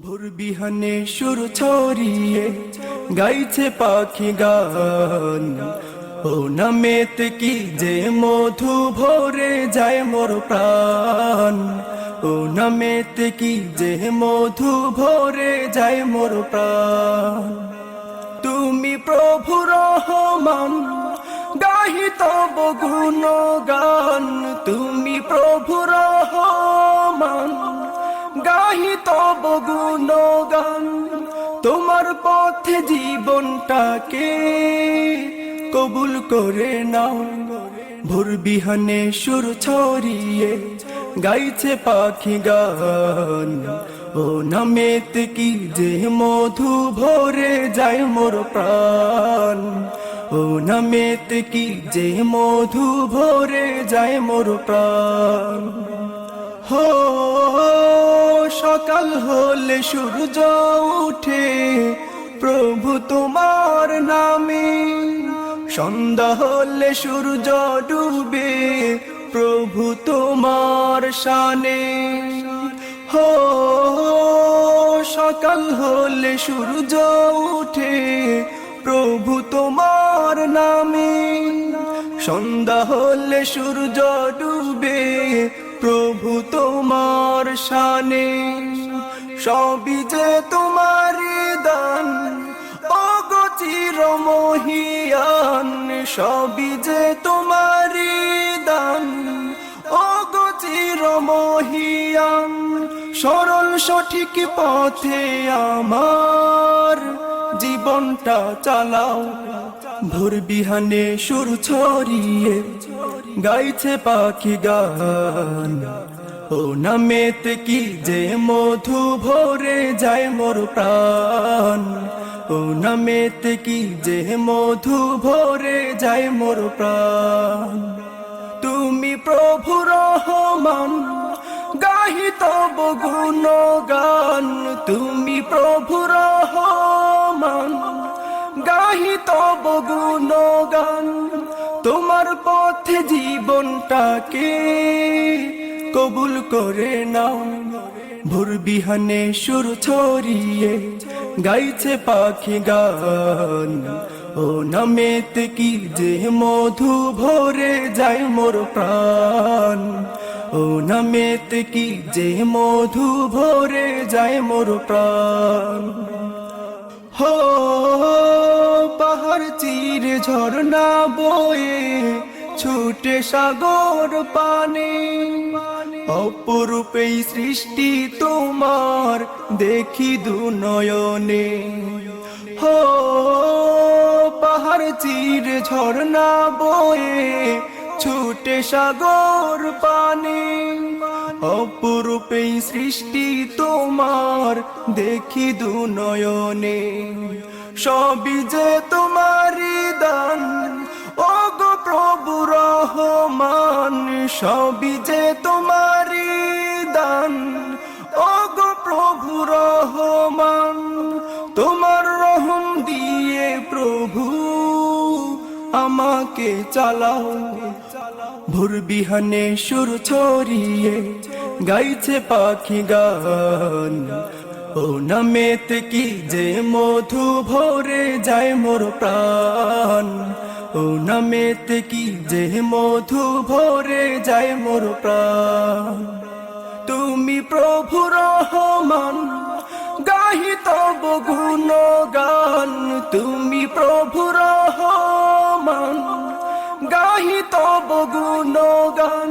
ভোর বিহানে সুর ছড়িয়ে গাইছে পাখি গান, ও নামেতে কি যে মধু ভরে যায় মোর প্রাণ, ও নামেতে কি যে মধু ভরে যায় মোর প্রাণ। তুমি প্রভু রহমান গাহি তব গুণগান, তুমি প্রভু রহমান গাহি তব গুণগান। তোমার পথে জীবনটাকে কবুল করে নাও। ভোর বিহানে সুর ছড়িয়ে গাইছে পাখি গান, ও নামেতে কি যে মধু ভরে যায় মোর প্রাণ, ও নামেতে কি যে মধু ভরে যায় মোর প্রাণ। হো সকাল হলে সূর্য উঠে প্রভু তোমার নামে, সন্ধ্যা হলে সূর্য ডুবে প্রভু তোমার শানে। হো সকাল হলে সূর্য উঠে প্রভু তোমার নামে, সন্ধ্যা হলে সূর্য ডুবে প্রভু তোমার শানে। সবই যে তোমারি দান ও গো চিরমহিয়ান, সবই যে তোমারি দান ও গো চিরমহিয়ান। সরল সঠিক পথে আমার জীবনটা চালাও। ভোর বিহানে সুর ছড়িয়ে গাইছে পাখি গান, ও নামেতে কি যে মধু ভরে যায় মোর প্রাণ, ও নামেতে কি যে মধু ভরে যায় মোর প্রাণ। তুমি প্রভু রহমান গাহি তব গুণগান, তুমি প্রভু রহমান গাহি তব গুণগান। তোমার পথে জীবনটাকে কবুল করে নাও। ভোর বিহানে সুর ছড়িয়ে গাইছে পাখি গান, ও নামেতে কি যে মধু ভরে যায় মোর প্রাণ, ও নামেতে কি যে মধু ভরে যায় মোর প্রাণ। হো পাহাড় চিরে ঝর্ণা বয়ে ছুটে সাগর পানে, অপরূপেই সৃষ্টি তোমার দেখি দু নয়নে। হো পাহাড় চিরে ঝর্ণা বয়ে ছুটে সাগর পানে, অপরূপেই সৃষ্টি তোমার দেখি দু নয়নে। সবই যে তোমারি দান ও গো প্রভু রহমান, সবই যে তোমারি দান ও গো প্রভু রহমান। তোমার রহম দিয়ে প্রভু আমাকে চালাও। ভোর বিহানে সুর ছড়িয়ে গাইছে পাখি গান, ও নামেতে কি যে মধু ভরে যায় মোর প্রাণ, ও নামেতে কি যে মধু ভরে যায় মোর প্রাণ। তুমি প্রভু রহমান গাহি তব গুণগান, তুমি প্রভু রহমান গাহি তব গুণগান।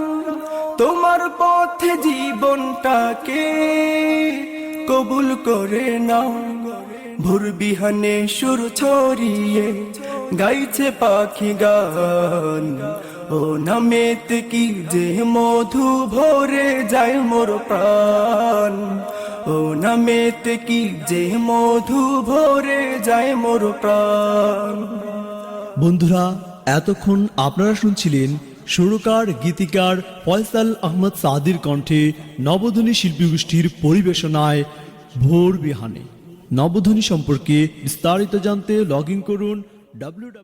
তোমার পথে জীবনটাকে কবুল করে নাও। ভোর বিহানে সুর ছড়িয়ে গাইছে পাখি গান, ও নামেতে কি যে মধু ভরে যায় মোর প্রাণ, ও নামেতে কি যে মধু ভরে যায় মোর প্রাণ। বন্ধুরা, এতক্ষণ আপনারা শুনছিলেন সুরকার গীতিকার ফয়সাল আহমদ সাদির কণ্ঠে নবধ্বনি শিল্পী গোষ্ঠীর পরিবেশনায় ভোর বিহানে। নবধ্বনি সম্পর্কে বিস্তারিত জানতে লগ ইন করুন www